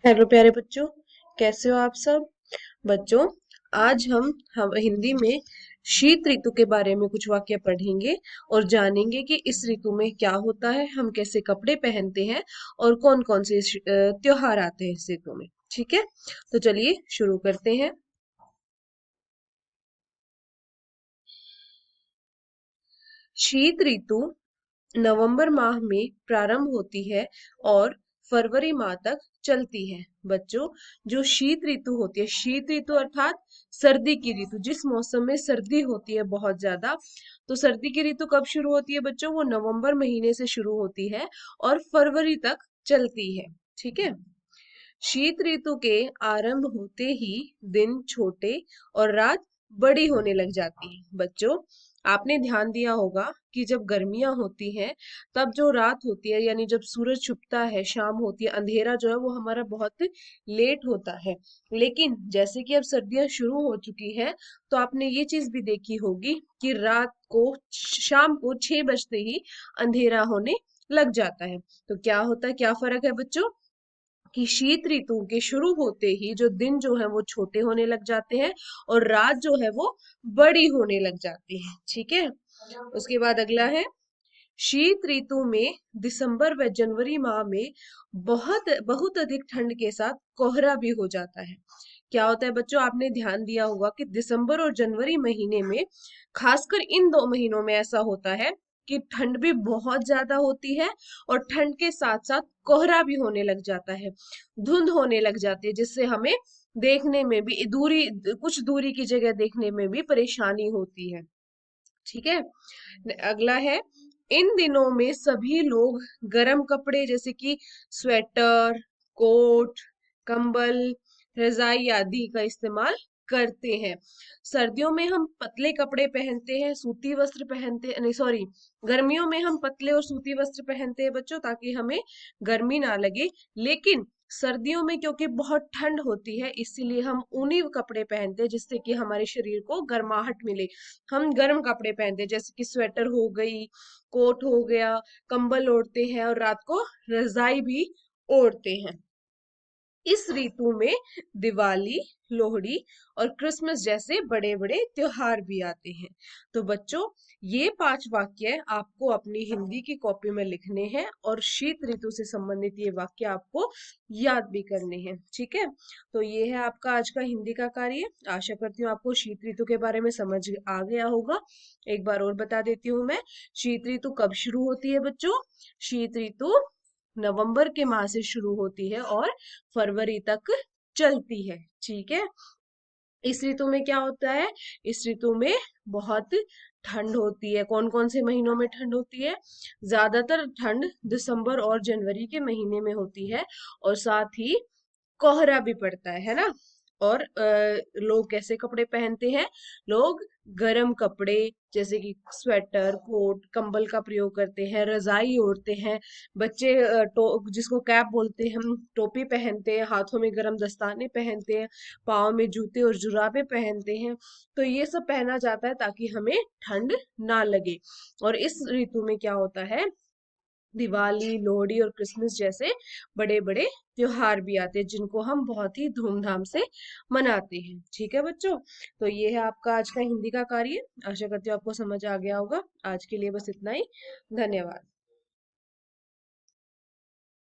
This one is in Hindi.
हेलो प्यारे बच्चों, कैसे हो आप सब। बच्चों, आज हम हिंदी में शीत ऋतु के बारे में कुछ वाक्य पढ़ेंगे और जानेंगे कि इस ऋतु में क्या होता है, हम कैसे कपड़े पहनते हैं और कौन कौन से त्योहार आते हैं इस ऋतु में। ठीक है, तो चलिए शुरू करते हैं। शीत ऋतु नवंबर माह में प्रारंभ होती है और फरवरी माह तक चलती है। बच्चों, जो शीत ऋतु होती है, शीत ऋतु अर्थात सर्दी की ऋतु, जिस मौसम में सर्दी होती है बहुत ज्यादा, तो सर्दी की ऋतु कब शुरू होती है बच्चों? वो नवंबर महीने से शुरू होती है और फरवरी तक चलती है। ठीक है। शीत ऋतु के आरंभ होते ही दिन छोटे और रात बड़ी होने लग जाती है। बच्चों, आपने ध्यान दिया होगा कि जब गर्मियां होती हैं तब जो रात होती है, यानी जब सूरज छुपता है, शाम होती है, अंधेरा जो है वो हमारा बहुत लेट होता है। लेकिन जैसे कि अब सर्दियां शुरू हो चुकी हैं, तो आपने ये चीज भी देखी होगी कि रात को, शाम को 6 बजते ही अंधेरा होने लग जाता है। तो क्या होता है, क्या फर्क है बच्चों? कि शीत ऋतु के शुरू होते ही जो दिन जो है वो छोटे होने लग जाते हैं और रात जो है वो बड़ी होने लग जाती है। ठीक है। उसके बाद अगला है, शीत ऋतु में दिसंबर व जनवरी माह में बहुत बहुत अधिक ठंड के साथ कोहरा भी हो जाता है। क्या होता है बच्चों? आपने ध्यान दिया होगा कि दिसंबर और जनवरी महीने में, खासकर इन 2 महीनों में ऐसा होता है कि ठंड भी बहुत ज्यादा होती है और ठंड के साथ साथ कोहरा भी होने लग जाता है, धुंध होने लग जाती है, जिससे हमें देखने में भी दूरी, कुछ दूरी की जगह देखने में भी परेशानी होती है। ठीक है। अगला है, इन दिनों में सभी लोग गर्म कपड़े जैसे कि स्वेटर, कोट, कंबल, रजाई आदि का इस्तेमाल करते हैं। सर्दियों में हम पतले कपड़े पहनते हैं, सूती वस्त्र पहनते, नहीं सॉरी, गर्मियों में हम पतले और सूती वस्त्र पहनते हैं बच्चों, ताकि हमें गर्मी ना लगे। लेकिन सर्दियों में क्योंकि बहुत ठंड होती है, इसीलिए हम ऊनी कपड़े पहनते हैं, जिससे कि हमारे शरीर को गर्माहट मिले। हम गर्म कपड़े पहनते हैं, जैसे कि स्वेटर हो गई, कोट हो गया, कंबल ओढ़ते हैं और रात को रजाई भी ओढ़ते हैं। इस ऋतु में दिवाली, लोहड़ी और क्रिसमस जैसे बड़े बड़े त्योहार भी आते हैं। तो बच्चों, ये 5 वाक्य आपको अपनी हिंदी की कॉपी में लिखने हैं और शीत ऋतु से संबंधित ये वाक्य आपको याद भी करने हैं। ठीक है। तो ये है आपका आज का हिंदी का कार्य। आशा करती हूँ आपको शीत ऋतु के बारे में समझ आ गया होगा। एक बार और बता देती हूँ मैं, शीत ऋतु कब शुरू होती है बच्चों? शीत ऋतु नवंबर के माह से शुरू होती है और फरवरी तक चलती है। ठीक है। इस ऋतु में क्या होता है? इस ऋतु में बहुत ठंड होती है। कौन कौन से महीनों में ठंड होती है? ज्यादातर ठंड दिसंबर और जनवरी के महीने में होती है और साथ ही कोहरा भी पड़ता है ना। और लोग कैसे कपड़े पहनते हैं? लोग गर्म कपड़े जैसे कि स्वेटर, कोट, कंबल का प्रयोग करते हैं, रजाई ओढ़ते हैं। बच्चे जिसको कैप बोलते हैं, हम टोपी पहनते हैं, हाथों में गर्म दस्ताने पहनते हैं, पाँव में जूते और जुराबे पहनते हैं। तो ये सब पहना जाता है ताकि हमें ठंड ना लगे। और इस ऋतु में क्या होता है, दिवाली, लोहड़ी और क्रिसमस जैसे बड़े बड़े त्योहार भी आते हैं, जिनको हम बहुत ही धूमधाम से मनाते हैं। ठीक है बच्चों, तो ये है आपका आज का हिंदी का कार्य। आशा करती हूँ आपको समझ आ गया होगा। आज के लिए बस इतना ही। धन्यवाद।